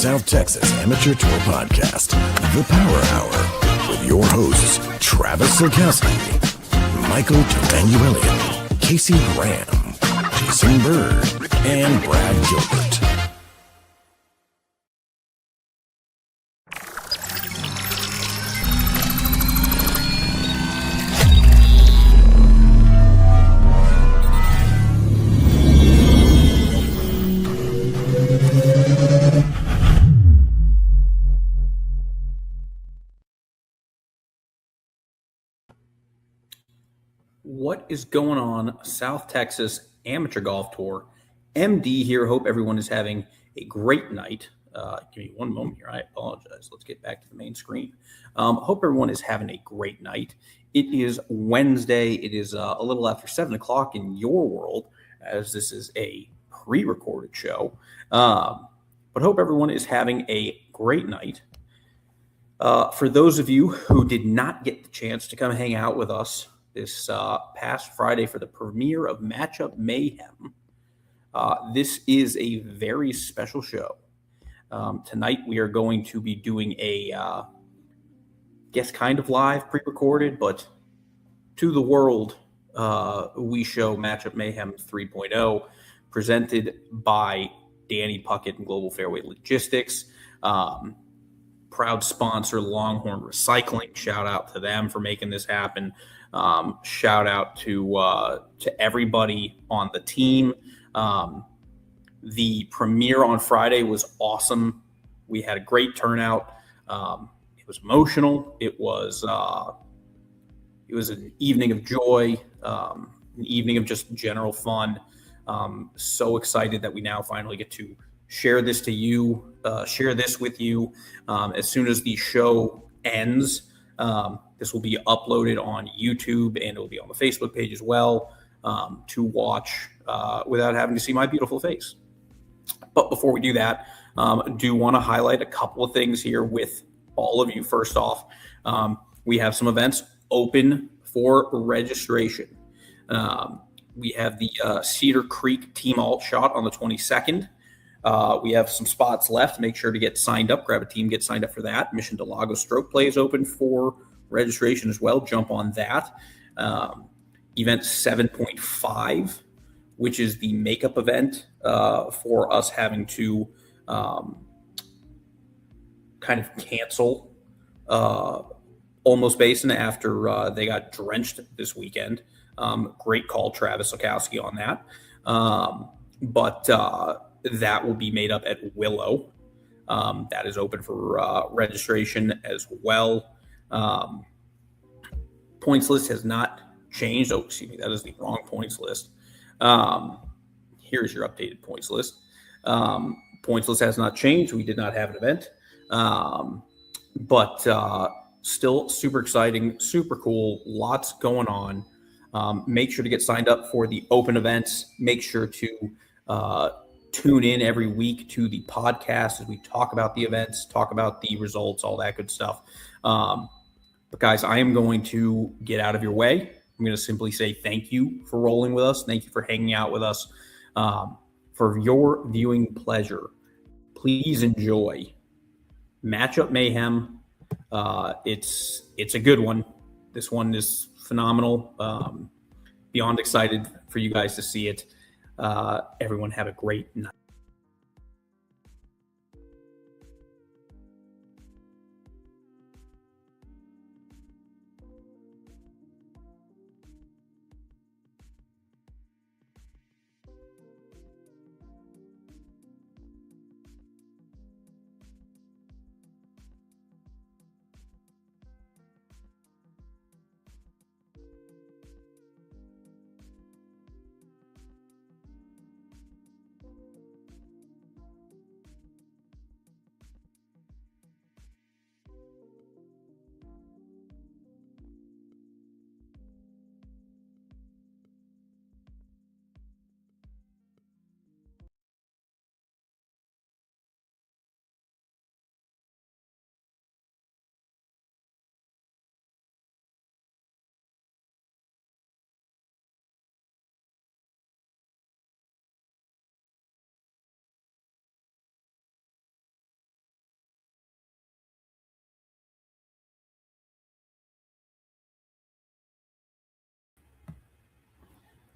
South Texas Amateur Tour Podcast, The Power Hour, with your hosts, Travis Silkowski, Michael Emanuelian, Casey Graham, Jason Bird, and Brad Gilbert. What is going on, South Texas Amateur Golf Tour? MD here. Hope everyone is having a great night. Give me one moment here. I apologize. Let's get back to the main screen. Hope everyone is having a great night. It is Wednesday. It is a little after 7 o'clock in your world, as this is a pre-recorded show. But hope everyone is having a great night. For those of you who did not get the chance to come hang out with us this past Friday for the premiere of Matchup Mayhem, this is a very special show. Tonight we are going to be doing a, guess kind of live, pre-recorded, but to the world, we show Matchup Mayhem 3.0, presented by Danny Puckett and Global Fairway Logistics. Proud sponsor, Longhorn Recycling. Shout out to them for making this happen. Shout out to everybody on the team. The premiere on Friday was awesome. We had a great turnout. It was emotional. It was an evening of joy, an evening of just general fun. So excited that we now finally get to share this to you, share this with you. As soon as the show ends, this will be uploaded on YouTube, and it will be on the Facebook page as well, to watch without having to see my beautiful face. But before we do that, do want to highlight a couple of things here with all of you. First off, we have some events open for registration. We have the Cedar Creek Team Alt Shot on the 22nd. We have some spots left. Make sure to get signed up. Grab a team, get signed up for that. Mission to Lago Stroke Play is open for registration as well. Jump on that. Event 7.5, which is the makeup event for us having to kind of cancel Almost Basin after they got drenched this weekend. Great call, Travis Silkowski, on that. But that will be made up at Willow. That is open for registration as well. Points list has not changed. Oh, excuse me, that is the wrong points list. Here's your updated points list. Points list has not changed. We did not have an event. But still super exciting, super cool, lots going on. Make sure to get signed up for the open events. Make sure to tune in every week to the podcast as we talk about the events, talk about the results, all that good stuff. But guys, I am going to get out of your way. I'm going to simply say thank you for rolling with us. Thank you for hanging out with us. For your viewing pleasure, please enjoy Matchup Mayhem. It's a good one. This one is phenomenal. Beyond excited for you guys to see it. Everyone have a great night.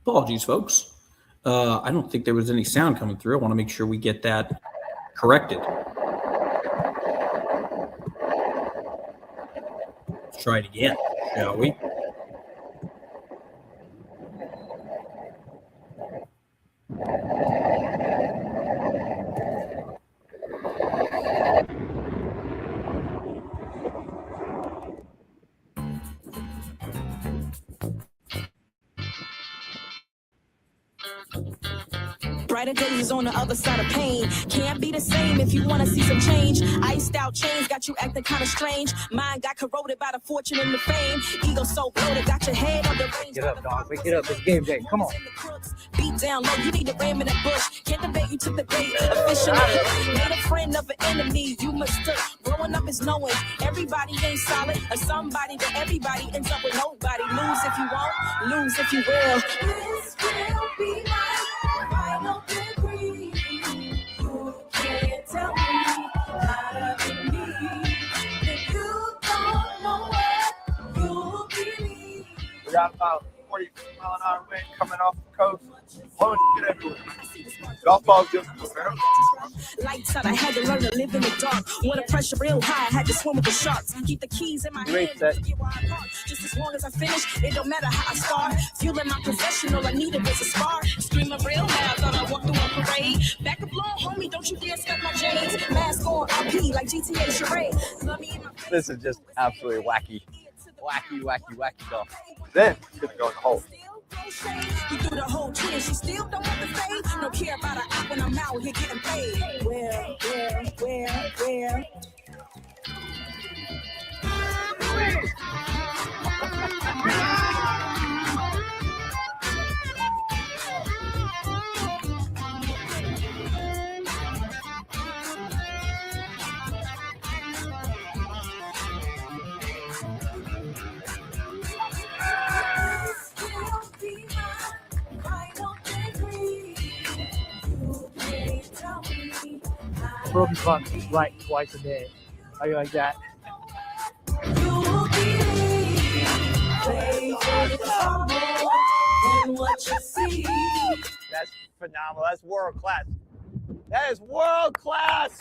Apologies, folks. I don't think there was any sound coming through. I want to make sure we get that corrected. Let's try it again, shall we? Brighter days on the other side of pain. Can't be the same if you want to see some change. Iced out chains got you acting kind of strange. Mind got corroded by the fortune and the fame. Ego so bloated, got your head on the range. Get up, dog. Wake it up. It's game day. Come on. Beat down low, you need to ram in that bush. Can't debate, you took the bait. Officially made a friend of an enemy. You mistook. Growing up is knowing everybody ain't solid. Or somebody, but everybody ends up with nobody. Lose if you won't, lose if you will. This will be my final degree. You can't tell me how to be me. If you don't know what you believe. We got about 40 mile an hour wind coming off the coast. Blowing shit everywhere. Golf balls just Lights out, I had to learn to live in the dark. Water pressure real high, I had to swim with the sharks. Keep the keys in my hand, get where I park. Just as long as I finish, it don't matter how I start. Fueling my profession, all I needed was a spark. Screaming real loud, thought I walked through a parade. Back up long, homie, don't you dare step my J's. Mask on, RP, like GTA charade. This is just absolutely wacky golf. then it's gonna go in the hole. You do the whole twin, she still don't want to fade. Don't care about her out when I'm out here getting paid. Where? Broken clock like twice a day. Are you like that? That's phenomenal. That's world class. That is world class.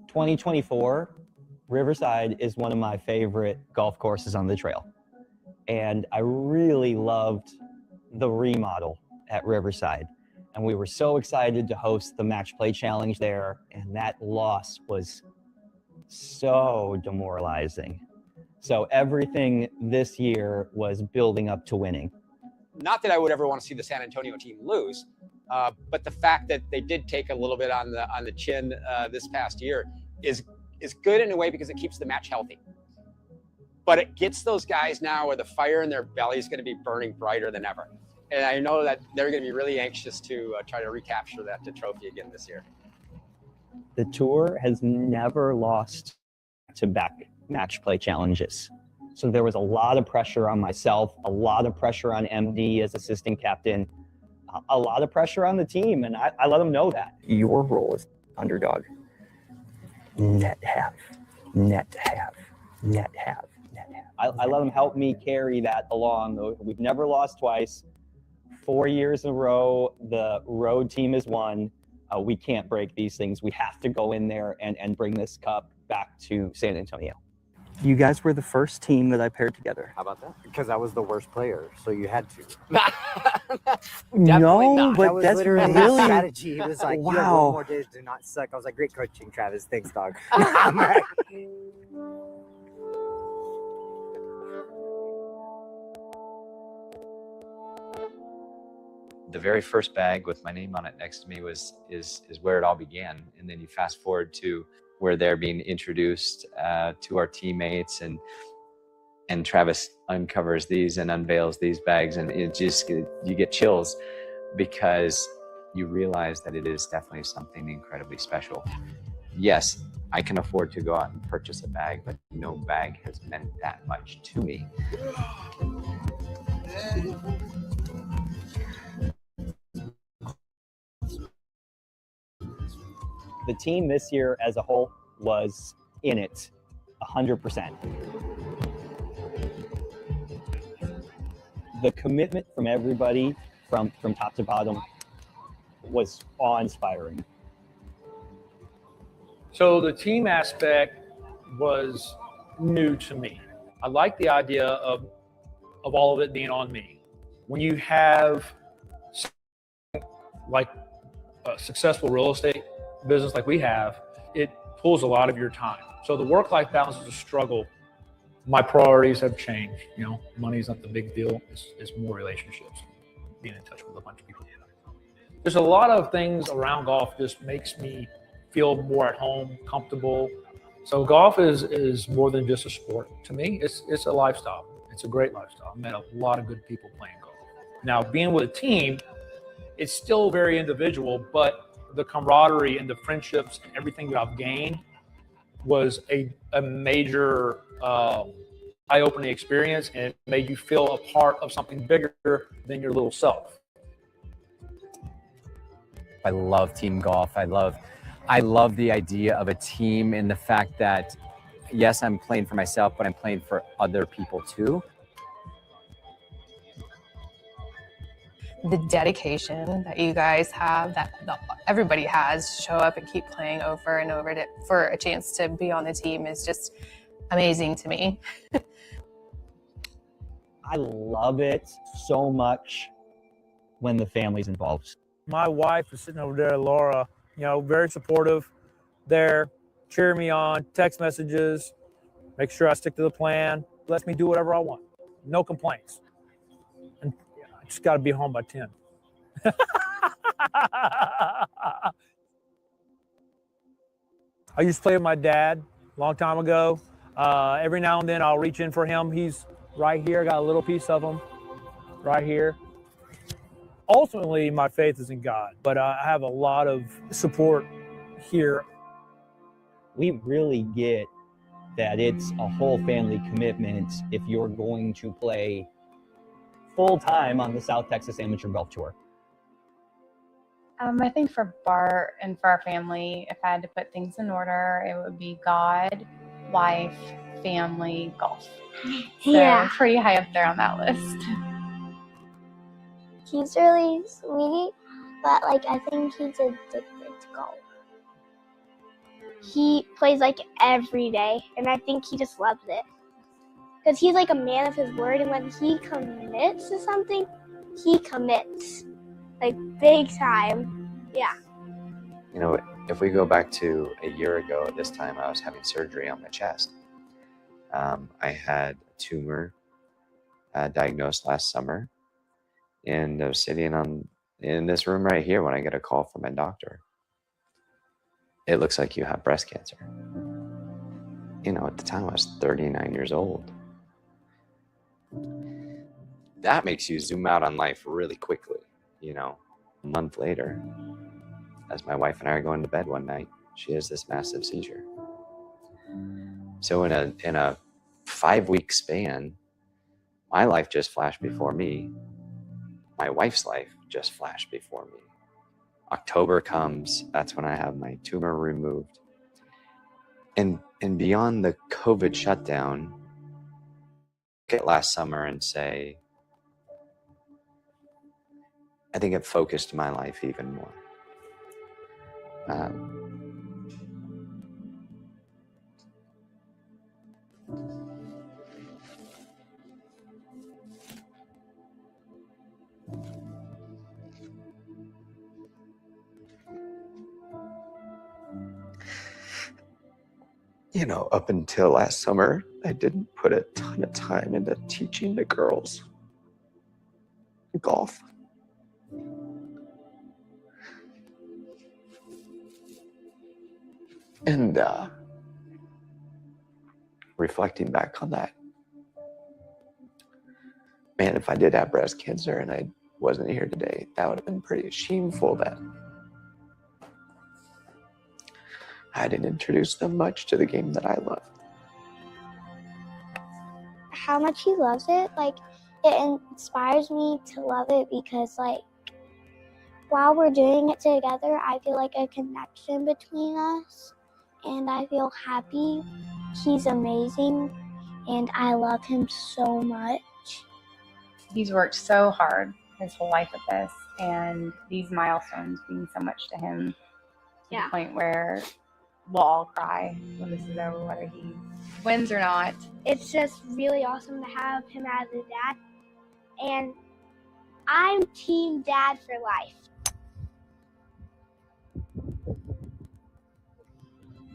"2024 Riverside is one of my favorite golf courses on the trail. And I really loved the remodel at Riverside. And we were so excited to host the Match Play Challenge there. And that loss was so demoralizing. So everything this year was building up to winning. Not that I would ever want to see the San Antonio team lose, but the fact that they did take a little bit on the chin this past year is good in a way because it keeps the match healthy. But it gets those guys now where the fire in their belly is going to be burning brighter than ever. And I know that they're going to be really anxious to try to recapture that trophy again this year. The tour has never lost to back match play challenges. So there was a lot of pressure on myself, a lot of pressure on MD as assistant captain, a lot of pressure on the team. And I let them know that. Your role is underdog. Net have. I let them help me carry that along. We've never lost twice. 4 years in a row, the road team has won. We can't break these things. We have to go in there and bring this cup back to San Antonio. You guys were the first team that I paired together. How about that? Because I was the worst player, so you had to. No, not. but That was that's literally really the strategy. It was like, you have one more day to not suck. I was like, great coaching, Travis. Thanks, dog. The very first bag with my name on it next to me is where it all began. And then you fast forward to where they're being introduced to our teammates, and Travis uncovers these and unveils these bags, and you get chills because you realize that it is definitely something incredibly special. Yes, I can afford to go out and purchase a bag, but no bag has meant that much to me. The team this year as a whole was in it 100%. The commitment from everybody, from top to bottom, was awe-inspiring. So the team aspect was new to me. I like the idea of all of it being on me. When you have like a successful real estate business like we have, it pulls a lot of your time. So the work-life balance is a struggle. My priorities have changed. You know, money's not the big deal. It's more relationships, being in touch with a bunch of people. There's a lot of things around golf just makes me feel more at home, comfortable. So golf is more than just a sport. To me, it's a lifestyle. It's a great lifestyle. I met a lot of good people playing golf. Now, being with a team, it's still very individual, but the camaraderie and the friendships and everything that I've gained was a major eye-opening experience, and it made you feel a part of something bigger than your little self. I love team golf. I love the idea of a team and the fact that, yes, I'm playing for myself, but I'm playing for other people too. The dedication that you guys have, that everybody has, to show up and keep playing over and over for a chance to be on the team is just amazing to me. I love it so much when the family's involved. My wife is sitting over there, Laura, you know, very supportive there, cheering me on, text messages, make sure I stick to the plan, lets me do whatever I want. No complaints. And I just got to be home by 10. I used to play with my dad a long time ago. Every now and then I'll reach in for him. He's right here. I got a little piece of him right here. Ultimately, my faith is in God, but I have a lot of support here. We really get that it's a whole family commitment if you're going to play full-time on the South Texas Amateur Golf Tour. I think for Bart and for our family, if I had to put things in order, it would be God, wife, family, golf. So Yeah. Pretty high up there on that list. He's really sweet, but like I think he's addicted to golf. He plays like every day, and I think he just loves it. Because he's like a man of his word, and when he commits to something, he commits. Like big time. Yeah. You know, if we go back to a year ago at this time, I was having surgery on my chest. I had a tumor diagnosed last summer, and I was sitting in this room right here when I get a call from my doctor. It looks like you have breast cancer. You know, at the time I was 39 years old. That makes you zoom out on life really quickly. You know, a month later, as my wife and I are going to bed one night, she has this massive seizure. So in a 5-week span, my life just flashed before me. My wife's life just flashed before me. October comes, that's when I have my tumor removed. And beyond the COVID shutdown, look at last summer and say, I think it focused my life even more. You know, up until last summer, I didn't put a ton of time into teaching the girls golf. And reflecting back on that, man, if I did have breast cancer and I wasn't here today, that would have been pretty shameful then. I didn't introduce them much to the game that I love. How much he loves it, like, it inspires me to love it because, like, while we're doing it together, I feel like a connection between us, and I feel happy. He's amazing, and I love him so much. He's worked so hard his whole life at this, and these milestones mean so much to him, to the point where we'll all cry when this is over, whether he wins or not. It's just really awesome to have him as a dad, and I'm team dad for life.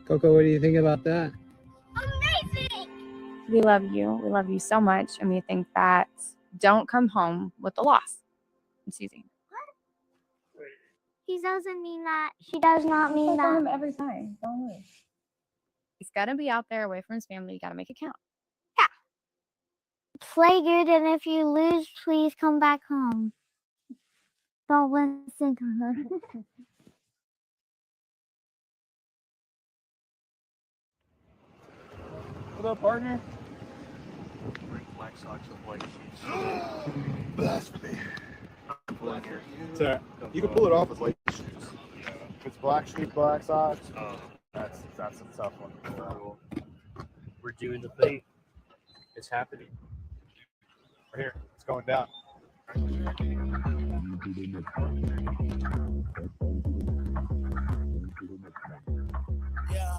Coco, what do you think about that? Amazing! We love you. We love you so much, and we think that don't come home with a loss. It's easy. He doesn't mean that. She does not mean that. Him every time. Don't worry. He's got to be out there away from his family. You got to make it count. Play good, and if you lose, please come back home. Don't listen to her. What up, partner? Black socks and white shoes. Blasphemy. It's all right. You can pull it off with white shoes. If it's black shoes, black socks, that's a tough one. We're doing the thing. It's happening. Right here, it's going down. Yeah.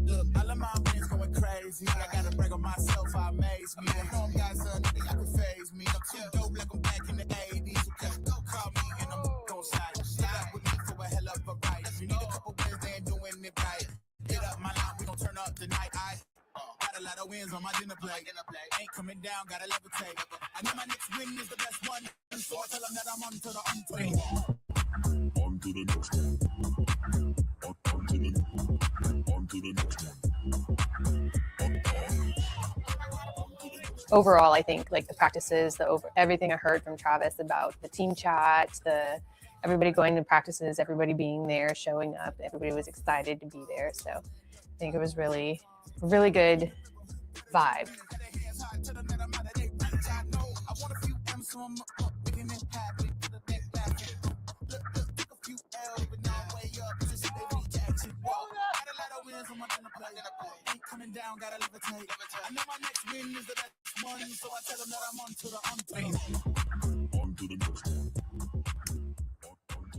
Look, all of my friends going crazy. I gotta brag on myself, I amaze me. The home guys, nothing I can phase me. I'm too dope like I'm back in the 80s. Okay, go call me and I'm gon' slide with me for a hell of a ride. You need a couple wins, they ain't doing it right. Get up my line, we gon' turn up tonight. I got a lot of wins on my dinner plate. Ain't coming down, gotta levitate. I know my next win is the best one, so I tell them that I'm on to the unplay. On to the next one. On to the next one. Overall, I think like the practices, everything I heard from Travis about the team chat, everybody going to practices, everybody being there, showing up, everybody was excited to be there. So I think it was really good vibe.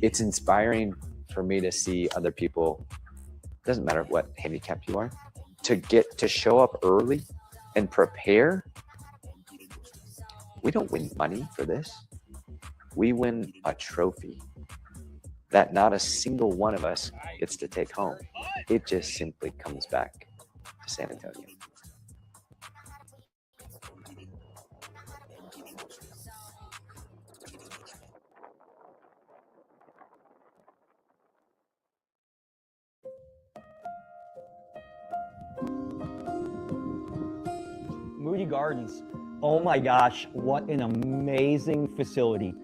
It's inspiring for me to see other people, doesn't matter what handicap you are, to show up early and prepare. We don't win money for this. We win a trophy that not a single one of us gets to take home. It just simply comes back to San Antonio. Moody Gardens. Oh my gosh, what an amazing facility.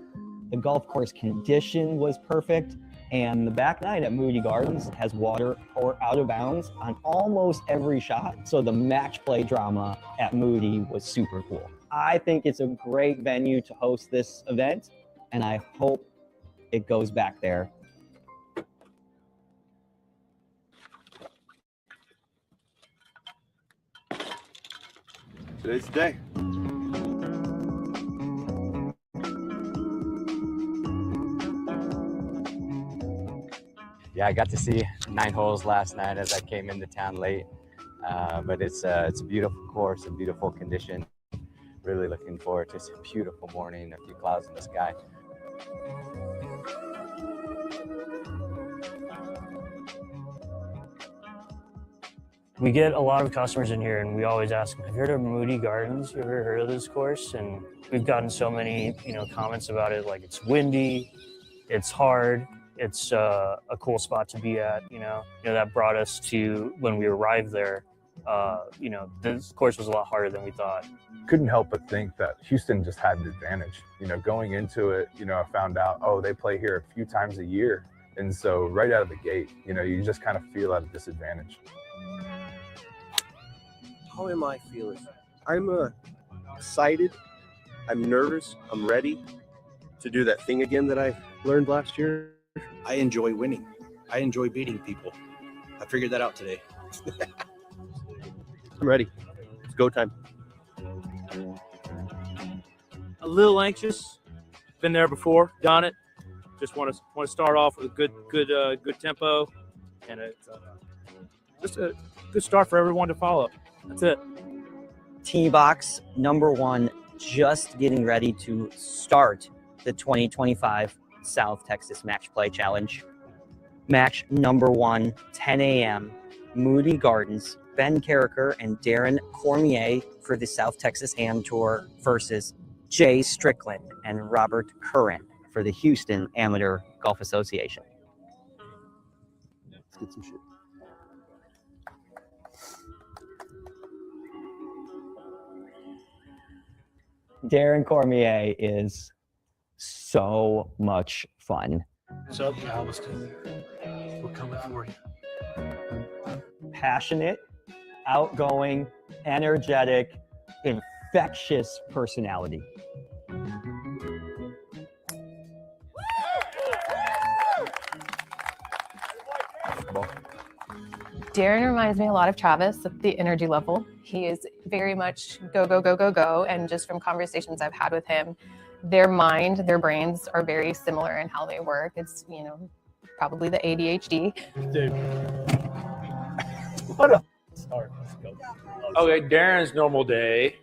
The golf course condition was perfect, and the back nine at Moody Gardens has water pour out of bounds on almost every shot. So the match play drama at Moody was super cool. I think it's a great venue to host this event, and I hope it goes back there. Today's the day. Yeah, I got to see 9 holes last night as I came into town late. But it's a beautiful course, a beautiful condition. Really looking forward to a beautiful morning, a few clouds in the sky. We get a lot of customers in here, and we always ask them, have you heard of Moody Gardens? You ever heard of this course? And we've gotten so many, comments about it, like it's windy, it's hard, it's a cool spot to be at, that brought us to, when we arrived there, this course was a lot harder than we thought. Couldn't help but think that Houston just had an advantage. Going into it, I found out, they play here a few times a year. And so right out of the gate, you just kind of feel at a disadvantage. How am I feeling? I'm excited. I'm nervous. I'm ready to do that thing again that I learned last year. I enjoy winning. I enjoy beating people. I figured that out today. I'm ready. It's go time. A little anxious. Been there before, done it. Just want to start off with a good tempo, and it's just a good start for everyone to follow. That's it. T-Box #1, just getting ready to start the 2025 South Texas Match Play Challenge. Match #1, 10 a.m., Moody Gardens, Ben Carricker and Darren Cormier for the South Texas Am Tour versus Jay Strickland and Robert Curran for the Houston Amateur Golf Association. Let's get some shit. Darren Cormier is so much fun. What's up, Galveston? We're coming for you. Passionate, outgoing, energetic, infectious personality. Darren reminds me a lot of Travis at the energy level. He is very much go, go, go, go, go. And just from conversations I've had with him, their brains are very similar in how they work. It's, probably the ADHD. Dude. What a start. Let's go. Okay, Darren's normal day,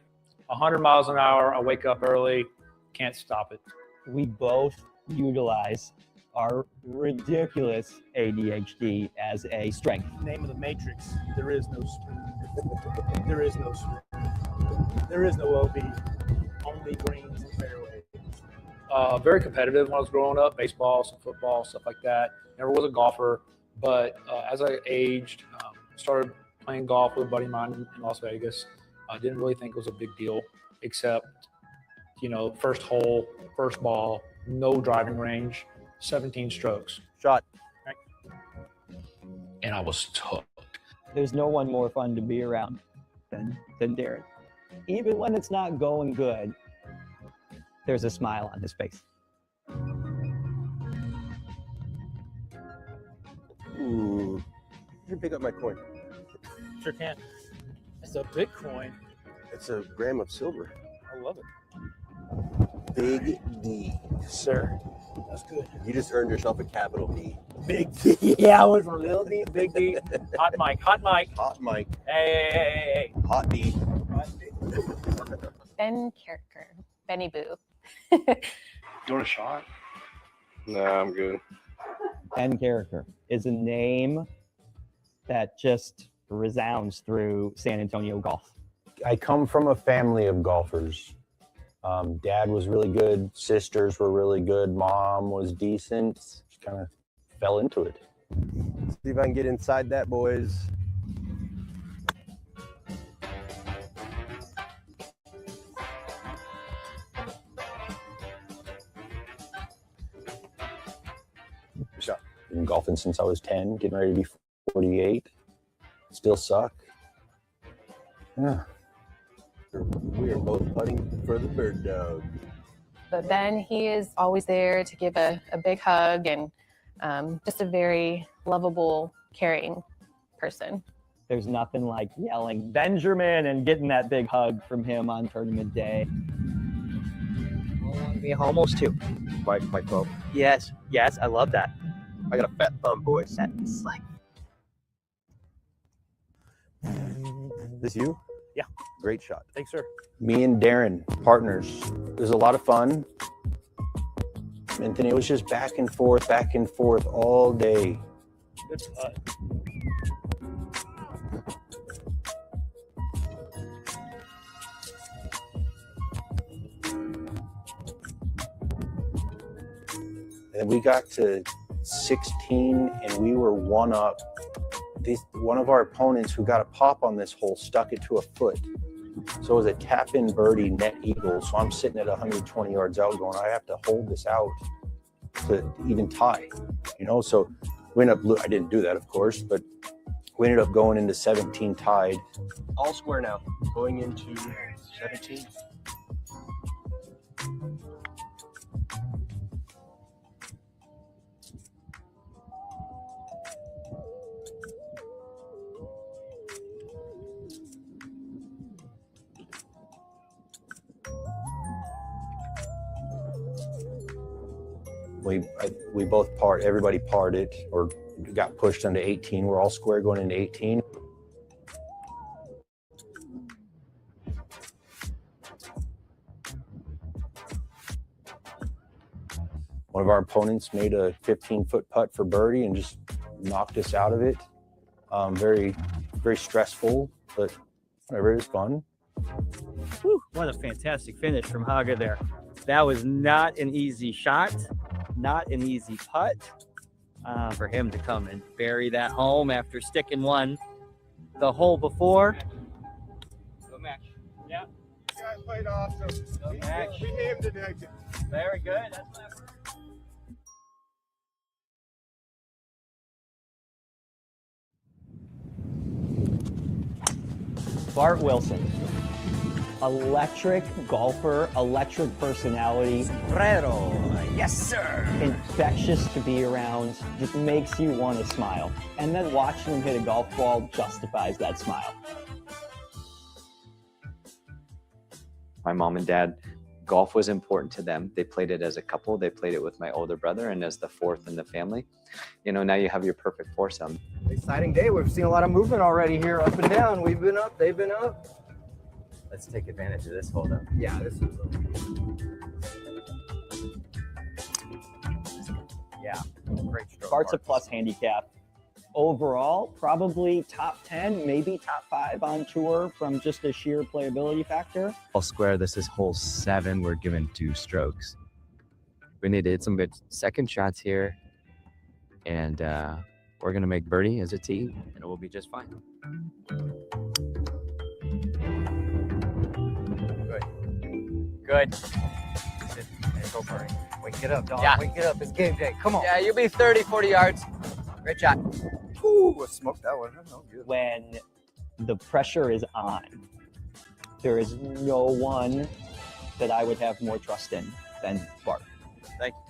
100 miles an hour. I wake up early, can't stop it. We both utilize our ridiculous ADHD as a strength. Name of the Matrix, there is no sprint. There is no sprint. There is no OB, only greens and fairways. Very competitive when I was growing up, baseball, some football, stuff like that. Never was a golfer, but as I aged, started playing golf with a buddy of mine in Las Vegas. I didn't really think it was a big deal, except, first hole, first ball, no driving range, 17 strokes. Shot. Right. And I was tough. There's no one more fun to be around than Darren. Even when it's not going good, there's a smile on his face. Ooh. You can pick up my coin. Sure can. It's a Bitcoin. It's a gram of silver. I love it. Big D. Sir. That's good. You just earned yourself a capital D. Big D. Yeah, I went from little D to big D. Hot mic. Hot mic. Hot mic. Hey. Hot D. Ben Carricker. Benny Boo. You want a shot? Nah, I'm good. Ben Carricker is a name that just resounds through San Antonio golf. I come from a family of golfers. Dad was really good. Sisters were really good. Mom was decent. Just kind of fell into it. See if I can get inside that, boys. Shot. Been golfing since I was 10, getting ready to be 48. Still suck. Yeah. We are both putting for the bird dog. But Ben, he is always there to give a big hug and just a very lovable, caring person. There's nothing like yelling Benjamin and getting that big hug from him on tournament day. I want to be almost two. My thumb. Yes, I love that. I got a fat thumb, boys. That's like... This you? Yeah. Great shot. Thanks, sir. Me and Darren, partners. It was a lot of fun. And then it was just back and forth all day. Good putt. And we got to 16 and we were one up. One of our opponents who got a pop on this hole stuck it to a foot. So it was a tap-in birdie net eagle. So I'm sitting at 120 yards out going, I have to hold this out. to even tie, you know. So we ended up, I didn't do that, of course, but we ended up going into 17 tied. All square now, going into 17. We both everybody parted or got pushed into 18. We're all square going into 18. One of our opponents made a 15-foot putt for birdie and just knocked us out of it. Very, very stressful, but whatever, it was fun. Whew, what a fantastic finish from Haga there. That was not an easy shot, not an easy putt for him to come and bury that home after sticking one the hole before. Go match. Yeah. You guys played awesome. Go match. We aimed it. Very good. That's my Bart Wilson, electric golfer, electric personality. Sombrero, yes sir. Infectious to be around, just makes you want to smile. And then watching him hit a golf ball justifies that smile. My mom and dad, golf was important to them. They played it as a couple. They played it with my older brother and as the fourth in the family. You know, now you have your perfect foursome. Exciting day. We've seen a lot of movement already here, up and down. We've been up, they've been up. Let's take advantage of this hold up. Yeah, this is Great stroke. Bart's a plus handicap. Overall, probably top 10, maybe top 5 on tour from just a sheer playability factor. All square, this is hole 7. We're given 2 strokes. We need to hit some good second shots here. And we're going to make birdie as a team, and it will be just fine. good. Sit and go birdie. Wake it up, dog. Yeah. Wake it up. It's game day. Come on. Yeah, you'll be 30, 40 yards. Great shot. Ooh, smoked that one. That good. When the pressure is on, there is no one that I would have more trust in than Bart. Thank you.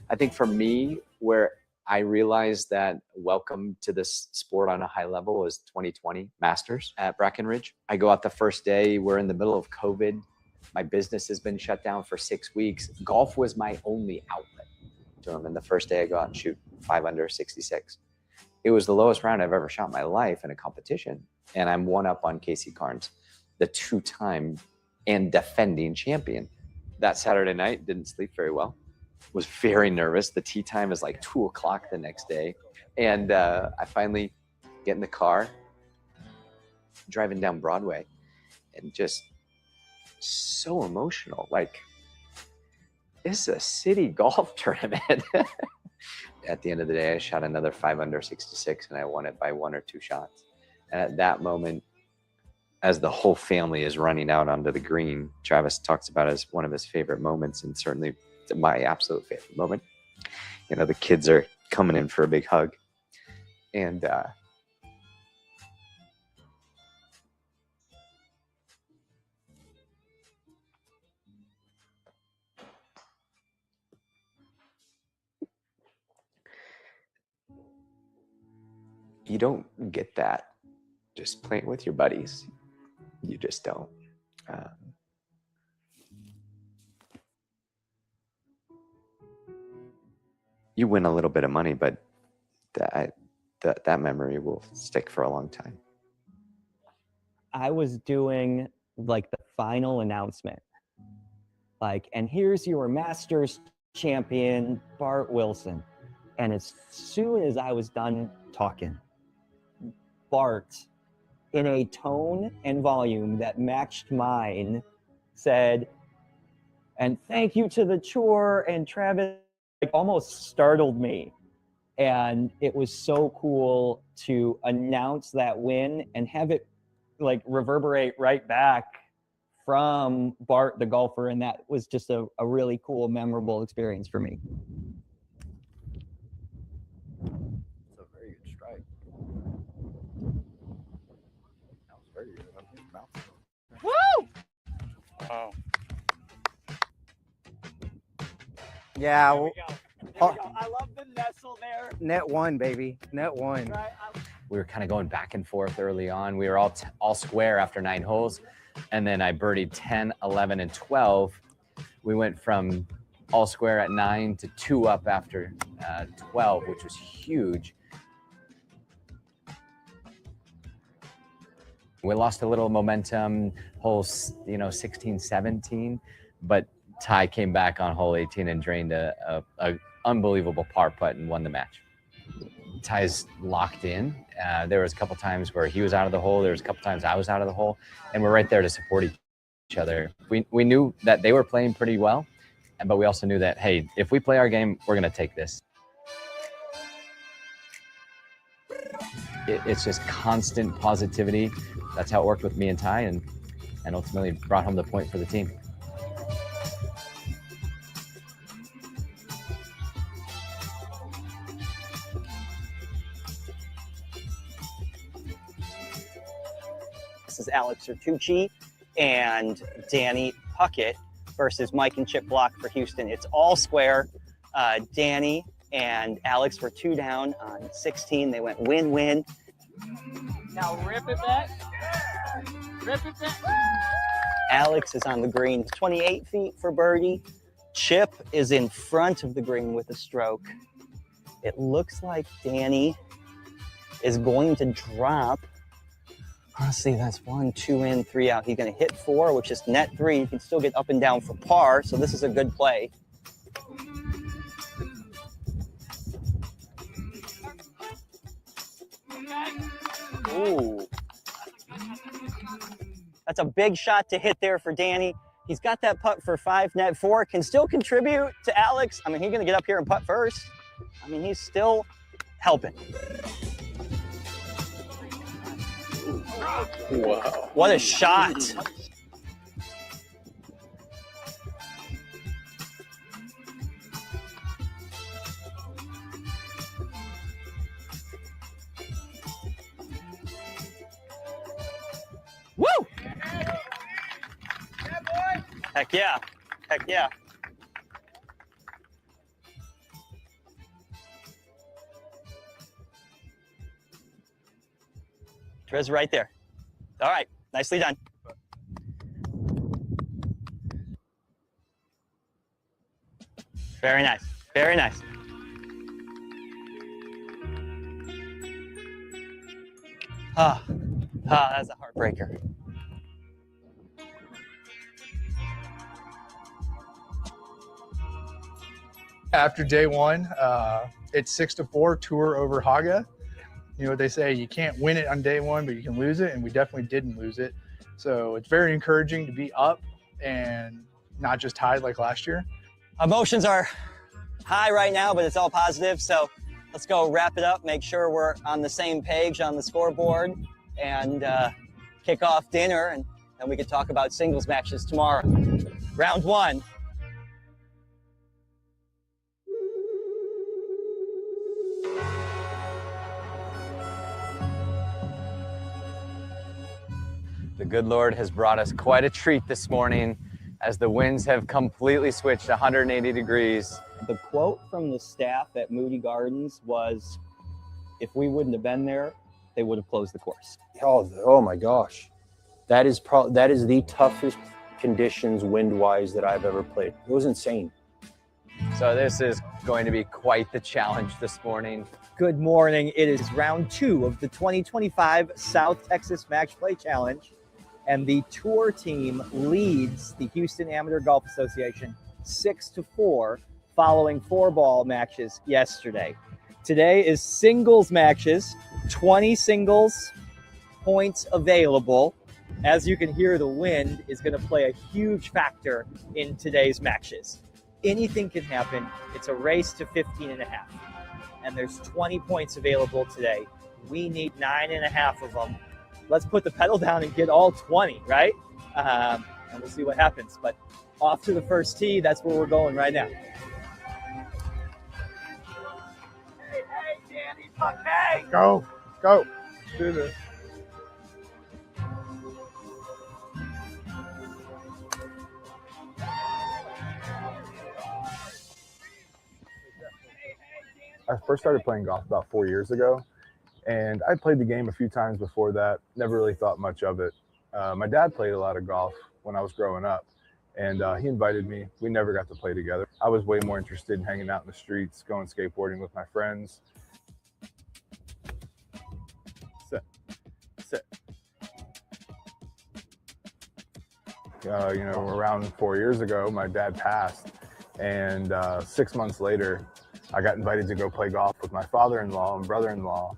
I think for me, where I realized that welcome to this sport on a high level was 2020 Masters at Brackenridge. I go out the first day. We're in the middle of COVID. My business has been shut down for 6 weeks. Golf was my only outlet to them. And the first day I go out and shoot 5 under 66. It was the lowest round I've ever shot in my life in a competition. And I'm one up on Casey Carnes, the 2-time and defending champion. That Saturday night, didn't sleep very well. Was very nervous. The tee time is like 2 o'clock the next day. And I finally get in the car, driving down Broadway, and just so emotional. Like, this is a city golf tournament. At the end of the day, I shot another 5 under 66, and I won it by 1 or 2 shots. And at that moment, as the whole family is running out onto the green, Travis talks about it as one of his favorite moments, and certainly my absolute favorite moment. You know, the kids are coming in for a big hug. And you don't get that just playing with your buddies. You just don't. You win a little bit of money, but that memory will stick for a long time. I was doing like the final announcement. Like, and here's your Masters champion, Bart Wilson. And as soon as I was done talking, Bart, in a tone and volume that matched mine, said, and thank you to the tour and Travis. It almost startled me. And it was so cool to announce that win and have it like reverberate right back from Bart the golfer, and that was just a really cool, memorable experience for me. It's a very good strike. That was very good. Woo! Oh. Yeah. There we go. There we go. I love the nestle there. Net one, baby. Net one. Right. We were kind of going back and forth early on. We were all square after 9 holes. And then I birdied 10, 11, and 12. We went from all square at 9 to 2 up after 12, which was huge. We lost a little momentum, holes, 16, 17, but Ty came back on hole 18 and drained a unbelievable par putt and won the match. Ty's locked in. There was a couple times where he was out of the hole. There was a couple times I was out of the hole, and we're right there to support each other. We knew that they were playing pretty well, but we also knew that, hey, if we play our game, we're going to take this. It's just constant positivity. That's how it worked with me and Ty, and ultimately brought home the point for the team. This is Alex Sertucci and Danny Puckett versus Mike and Chip Block for Houston. It's all square. Danny and Alex were 2 down on 16. They went win-win. Now rip it back. Rip it back. Alex is on the green, 28 feet for birdie. Chip is in front of the green with a stroke. It looks like Danny is going to drop. Let's see, that's 1, 2 in, 3 out. He's going to hit 4, which is net 3. You can still get up and down for par, so this is a good play. Ooh. That's a big shot to hit there for Danny. He's got that putt for 5, net 4. Can still contribute to Alex. I mean, he's going to get up here and putt first. I mean, he's still helping. Wow. What a shot. Woo! Heck yeah. Heck yeah. Trez right there. All right, nicely done. Very nice, very nice. That's a heartbreaker. After day one, it's 6-4 tour over Haga. You know what they say, you can't win it on day one, but you can lose it, and we definitely didn't lose it. So it's very encouraging to be up and not just tied like last year. Emotions are high right now, but it's all positive. So let's go wrap it up, make sure we're on the same page on the scoreboard, and kick off dinner, and then we can talk about singles matches tomorrow. Round 1. The good Lord has brought us quite a treat this morning as the winds have completely switched 180 degrees. The quote from the staff at Moody Gardens was, if we wouldn't have been there, they would have closed the course. Oh my gosh. That is the toughest conditions wind-wise that I've ever played. It was insane. So this is going to be quite the challenge this morning. Good morning. It is round 2 of the 2025 South Texas Match Play Challenge, and the tour team leads the Houston Amateur Golf Association 6-4 following 4-ball matches yesterday. Today is singles matches, 20 singles points available. As you can hear, the wind is going to play a huge factor in today's matches. Anything can happen. It's a race to 15.5, and there's 20 points available today. We need 9.5 of them let's put the pedal down and get all 20, right? And we'll see what happens. But off to the first tee, that's where we're going right now. Hey, Danny, hey! Go. Let's do this. I first started playing golf about 4 years ago, and I played the game a few times before that, never really thought much of it. My dad played a lot of golf when I was growing up, and he invited me. We never got to play together. I was way more interested in hanging out in the streets, going skateboarding with my friends. Sit. Around 4 years ago, my dad passed, and 6 months later, I got invited to go play golf with my father-in-law and brother-in-law,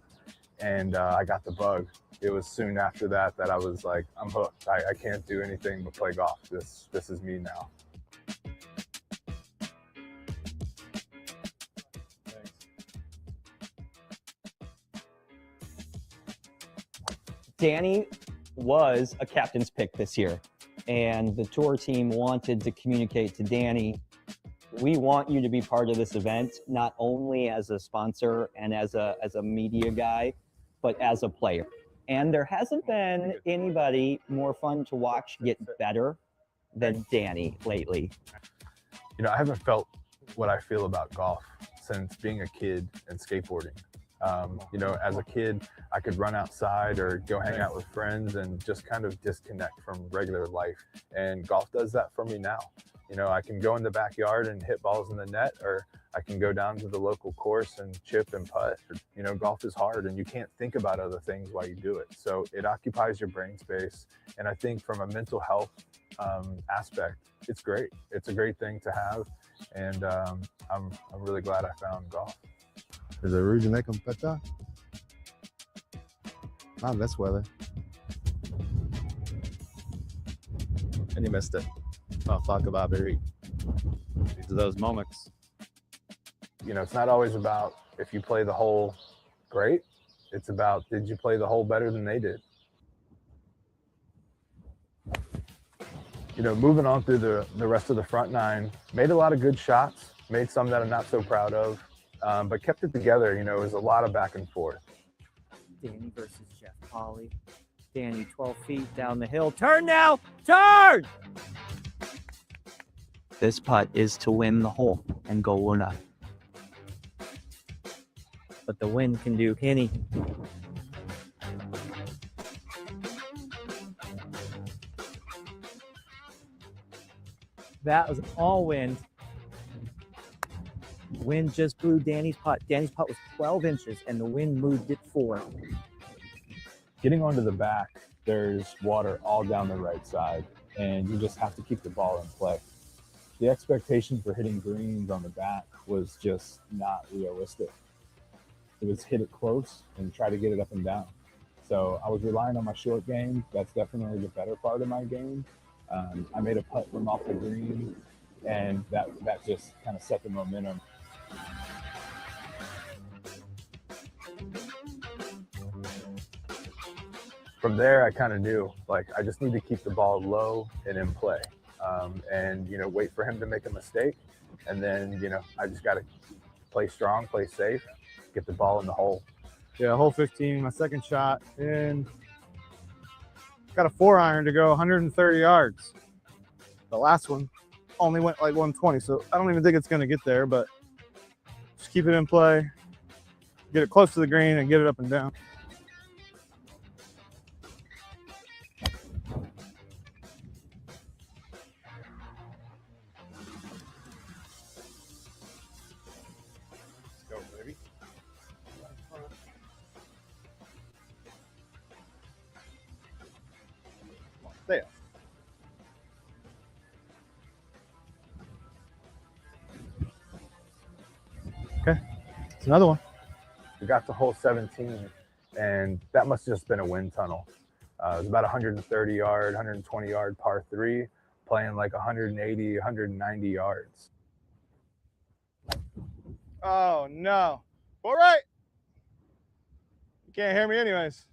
and I got the bug. It was soon after that I was like, I'm hooked. I can't do anything but play golf. This is me now. Danny was a captain's pick this year, and the tour team wanted to communicate to Danny, we want you to be part of this event, not only as a sponsor and as a media guy, but as a player. And there hasn't been anybody more fun to watch get better than Danny lately. I haven't felt what I feel about golf since being a kid and skateboarding. As a kid, I could run outside or go hang out with friends and just kind of disconnect from regular life. And golf does that for me now. I can go in the backyard and hit balls in the net, or I can go down to the local course and chip and putt. Golf is hard and you can't think about other things while you do it. So it occupies your brain space. And I think from a mental health aspect, it's great. It's a great thing to have. And I'm really glad I found golf. Is it origine competitor? Ah, that's weather. And you missed it. Oh, fuck about Barry. These are those moments. It's not always about if you play the hole great. It's about, did you play the hole better than they did? Moving on through the rest of the front nine, made a lot of good shots, made some that I'm not so proud of, but kept it together. It was a lot of back and forth. Danny versus Jeff Polly. Danny 12 feet down the hill. Turn now! Turn! This putt is to win the hole and go one up. But the wind can do anything. That was all wind. Wind just blew Danny's putt. Danny's putt was 12 inches and the wind moved it 4. Getting onto the back, there's water all down the right side, and you just have to keep the ball in play. The expectation for hitting greens on the back was just not realistic. It was hit it close and try to get it up and down. So I was relying on my short game. That's definitely the better part of my game. I made a putt from off the green, and that just kind of set the momentum. From there, I kind of knew, I just need to keep the ball low and in play. And wait for him to make a mistake. And then, I just got to play strong, play safe, get the ball in the hole. Yeah, hole 15, my second shot, and got a 4-iron to go 130 yards. The last one only went like 120, so I don't even think it's going to get there, but just keep it in play, get it close to the green, and get it up and down. There. Okay, it's another one. We got to hole 17, and that must have just been a wind tunnel. It was about 130 yard, 120 yard par 3, playing like 180, 190 yards. Oh no! All right. You can't hear me anyways.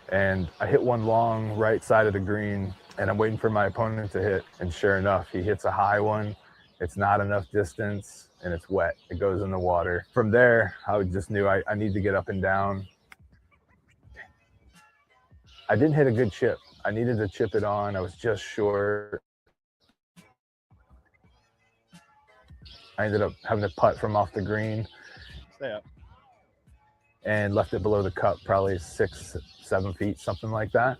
And I hit one long right side of the green, and I'm waiting for my opponent to hit. And sure enough, he hits a high one. It's not enough distance, and it's wet. It goes in the water. From there, I just knew I need to get up and down. I didn't hit a good chip. I needed to chip it on. I was just short. I ended up having to putt from off the green. Stay up. And left it below the cup, probably 6, 7 feet, something like that.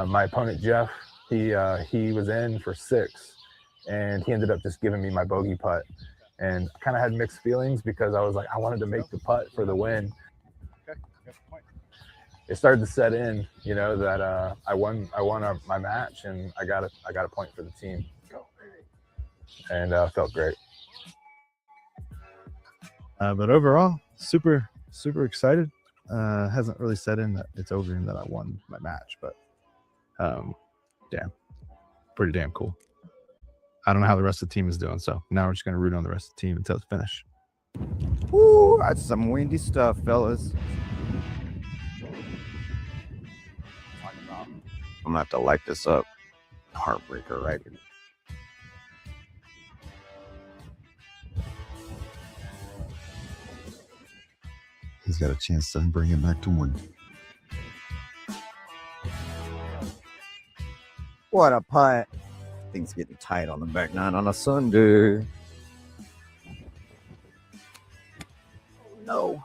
My opponent, Jeff, he was in for 6, and he ended up just giving me my bogey putt. And I kind of had mixed feelings because I was like, I wanted to make the putt for the win. Okay, point. It started to set in, you know, that I won my match, and I got a point for the team, and felt great. But overall, super excited. Hasn't really set in that it's over and that I won my match, but pretty damn cool. I don't know how the rest of the team is doing, so now we're just gonna root on the rest of the team until it's finished. Woo! That's some windy stuff, fellas. I'm gonna have to light this up. Heartbreaker, right? He's got a chance to bring it back to 1. What a putt. Things getting tight on the back 9 on a Sunday. No.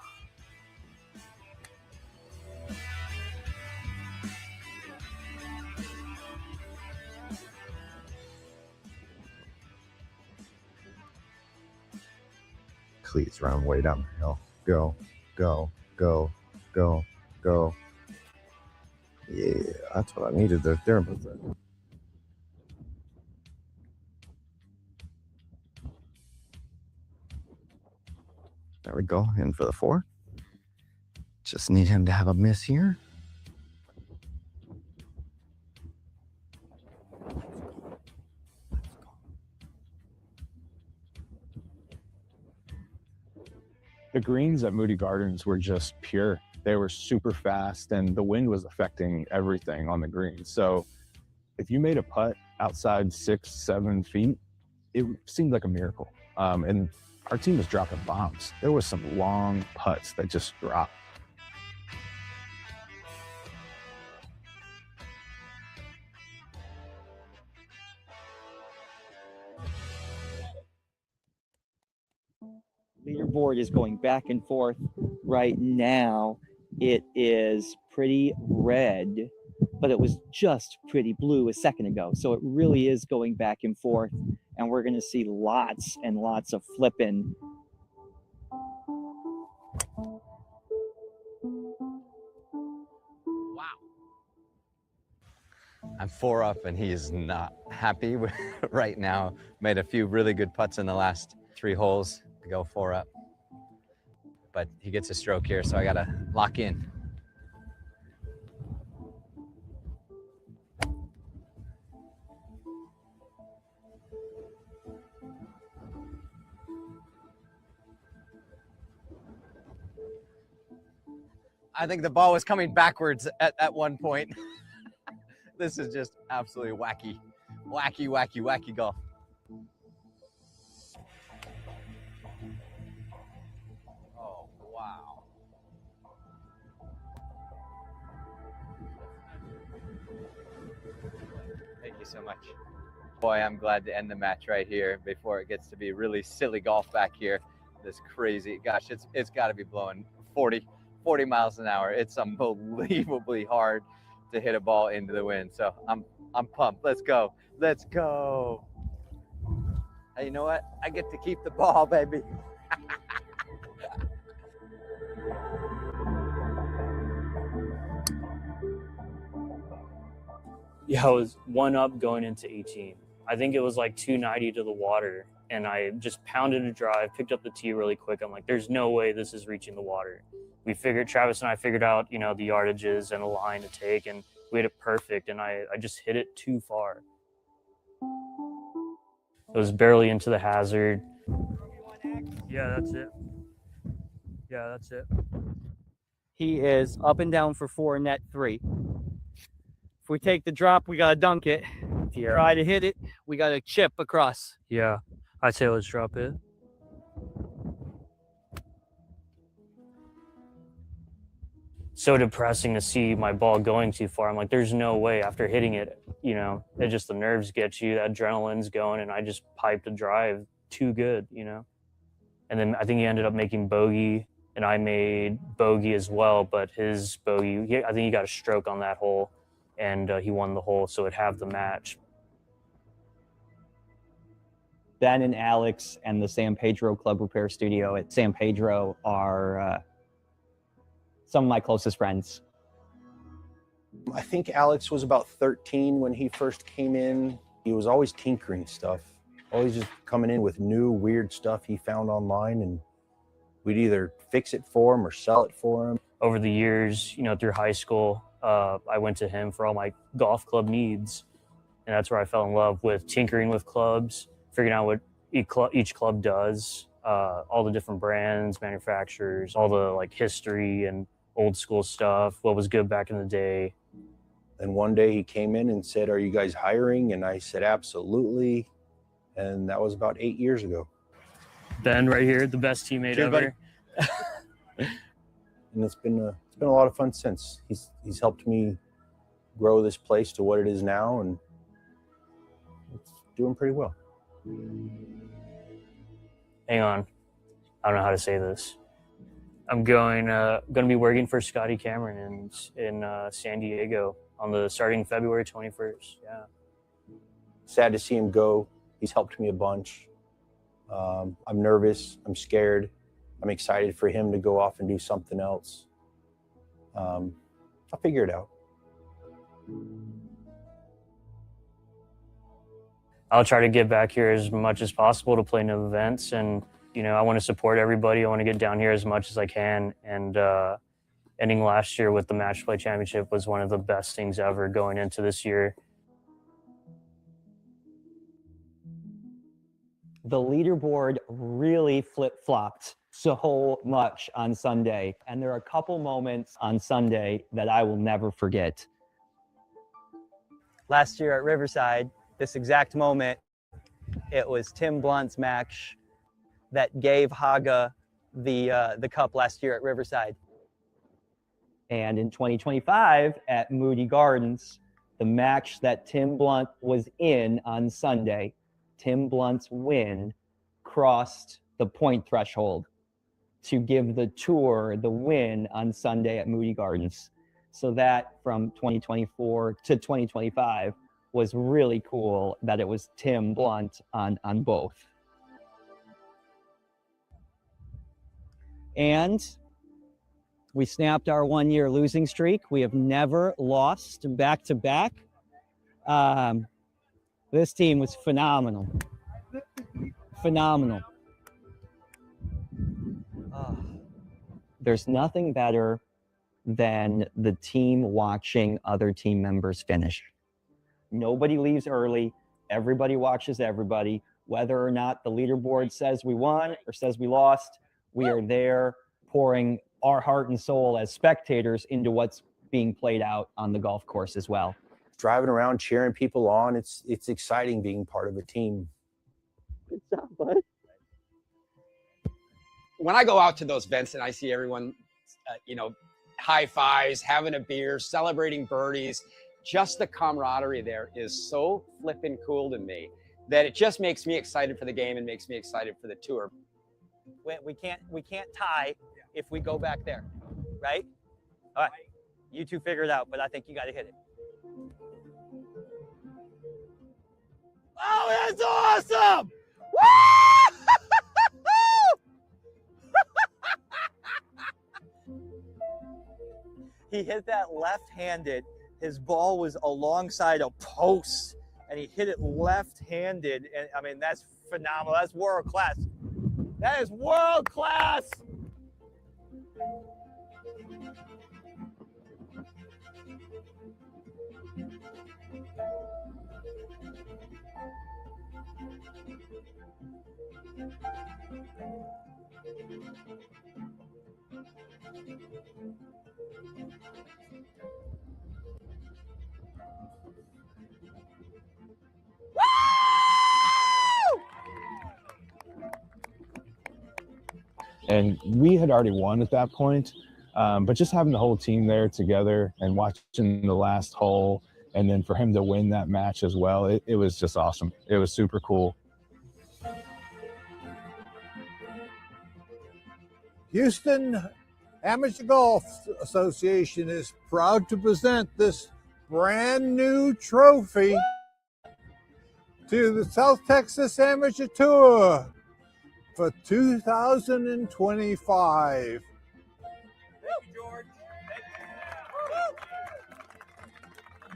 Cleats round way down the hill. Go, go, go, go, go. Yeah, that's what I needed there. There we go. In for the 4. Just need him to have a miss here. The greens at Moody Gardens were just pure. They were super fast, and the wind was affecting everything on the green. So if you made a putt outside 6, 7 feet, it seemed like a miracle. And our team was dropping bombs. There was some long putts that just dropped. Leaderboard is going back and forth right now. It is pretty red, but it was just pretty blue a second ago. So it really is going back and forth, and we're going to see lots and lots of flipping. I'm 4 up, and he is not happy with right now. Made a few really good putts in the last 3 holes to go 4 up. But he gets a stroke here, so I got to lock in. I think the ball was coming backwards at one point. This is just absolutely wacky. Wacky, wacky, wacky golf. Oh, wow. Thank you so much. Boy, I'm glad to end the match right here before it gets to be really silly golf back here. This crazy, gosh, it's got to be blowing 40 miles an hour. It's unbelievably hard to hit a ball into the wind. So I'm pumped. Let's go. Let's go. Hey, you know what? I get to keep the ball, baby. Yeah, I was 1 up going into 18. I think it was like 290 to the water, and I just pounded a drive, picked up the tee really quick. I'm like, there's no way this is reaching the water. Travis and I figured out, the yardages and a line to take, and we hit it perfect, and I just hit it too far. It was barely into the hazard. Yeah, that's it. Yeah, that's it. He is up and down for 4, net 3. If we take the drop, we gotta dunk it. Yeah. Try to hit it, we gotta chip across. Yeah, I'd say let's drop it. So depressing to see my ball going too far. I'm like, there's no way after hitting it, you know, it just the nerves get you, that adrenaline's going, and I just piped a drive too good, you know. And then I think he ended up making bogey, and I made bogey as well, but his bogey, I think he got a stroke on that hole, and he won the hole, so it halved the match. Ben and Alex and the San Pedro Club Repair Studio at San Pedro are some of my closest friends. I think Alex was about 13 when he first came in. He was always tinkering stuff, always just coming in with new weird stuff he found online, and we'd either fix it for him or sell it for him. Over the years, you know, through high school, I went to him for all my golf club needs, and that's where I fell in love with tinkering with clubs, figuring out what each club does, all the different brands, manufacturers, all the like history and old school stuff, what was good back in the day. And one day he came in and said, "Are you guys hiring?" And I said, "Absolutely." And that was about 8 years ago. Ben right here, the best teammate Cheers, ever. And it's been a lot of fun since. He's helped me grow this place to what it is now, and it's doing pretty well. Hang on, I don't know how to say this. I'm going to be working for Scotty Cameron in San Diego starting February 21st. Yeah. Sad to see him go. He's helped me a bunch. I'm nervous. I'm scared. I'm excited for him to go off and do something else. I'll figure it out. I'll try to get back here as much as possible to play new events, and you know, I want to support everybody. I want to get down here as much as I can, and ending last year with the Match Play Championship was one of the best things ever going into this year. The leaderboard really flip-flopped so much on Sunday, and there are a couple moments on Sunday that I will never forget. Last year at Riverside, this exact moment, it was Tim Blunt's match that gave Haga the cup last year at Riverside. And in 2025 at Moody Gardens, the match that Tim Blunt was in on Sunday, Tim Blunt's win crossed the point threshold to give the tour the win on Sunday at Moody Gardens. So that from 2024 to 2025 was really cool that it was Tim Blunt on both. And we snapped our 1-year losing streak. We have never lost back-to-back. This team was phenomenal. Phenomenal. There's nothing better than the team watching other team members finish. Nobody leaves early. Everybody watches everybody. Whether or not the leaderboard says we won or says we lost, we are there pouring our heart and soul as spectators into what's being played out on the golf course as well. Driving around, cheering people on, it's exciting being part of a team. Good job, bud. When I go out to those events and I see everyone, you know, high fives, having a beer, celebrating birdies, just the camaraderie there is so flippin' cool to me that it just makes me excited for the game and makes me excited for the tour. We can't tie if we go back there, right? All right, you two figure it out, but I think you got to hit it. Oh, that's awesome! He hit that left-handed. His ball was alongside a post, and he hit it left-handed. And I mean, that's phenomenal. That's world class. That is world class. And we had already won at that point, but just having the whole team there together and watching the last hole, and then for him to win that match as well, it was just awesome. It was super cool. Houston Amateur Golf Association is proud to present this brand new trophy to the South Texas Amateur Tour for 2025.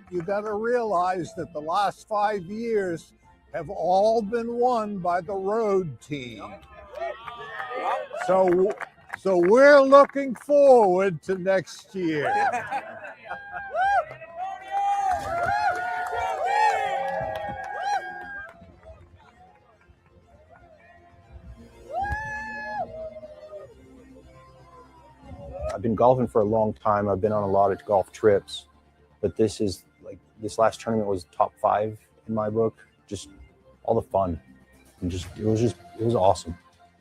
You got to realize that the last 5 years have all been won by the road team. So we're looking forward to next year. I've been golfing for a long time. I've been on a lot of golf trips, but this last tournament was top 5 in my book. Just all the fun, and it was awesome.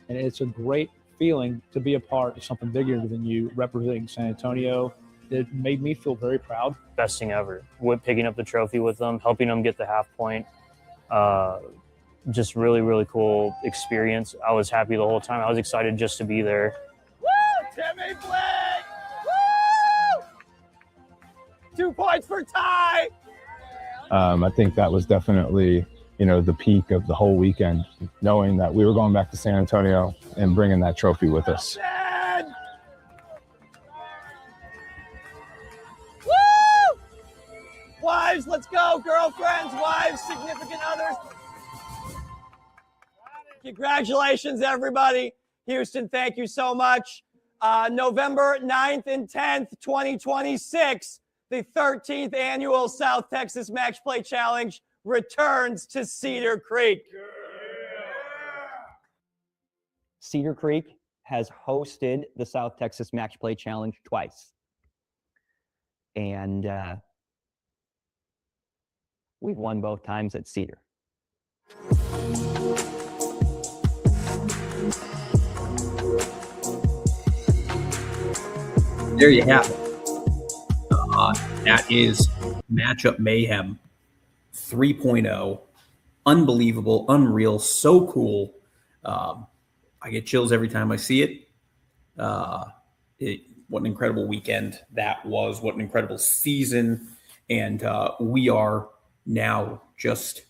And it's a great feeling to be a part of something bigger than you, representing San Antonio. It made me feel very proud. Best thing ever. With picking up the trophy with them, helping them get the half point. Just really, really cool experience. I was happy the whole time. I was excited just to be there. Woo! Timmy Blake! Woo! 2 points for Ty! I think that was definitely, the peak of the whole weekend, knowing that we were going back to San Antonio and bringing that trophy with us. Woo! Wives, let's go. Girlfriends, wives, significant others. Congratulations, everybody. Houston, thank you so much. November 9th and 10th, 2026, the 13th annual South Texas Match Play Challenge returns to Cedar Creek. Cedar Creek has hosted the South Texas Match Play Challenge twice. And we've won both times at Cedar. There you have it. That is Matchup Mayhem 3.0. Unbelievable, unreal, so cool. I get chills every time I see it. What an incredible weekend that was. What an incredible season. And we are now just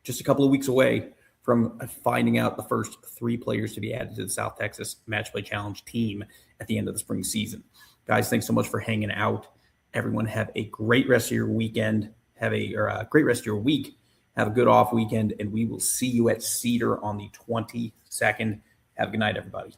a couple of weeks away from finding out the first 3 players to be added to the South Texas Match Play Challenge team at the end of the spring season. Guys, thanks so much for hanging out. Everyone have a great rest of your weekend. Have a great rest of your week. Have a good off weekend, and we will see you at Cedar on the 22nd. Have a good night, everybody.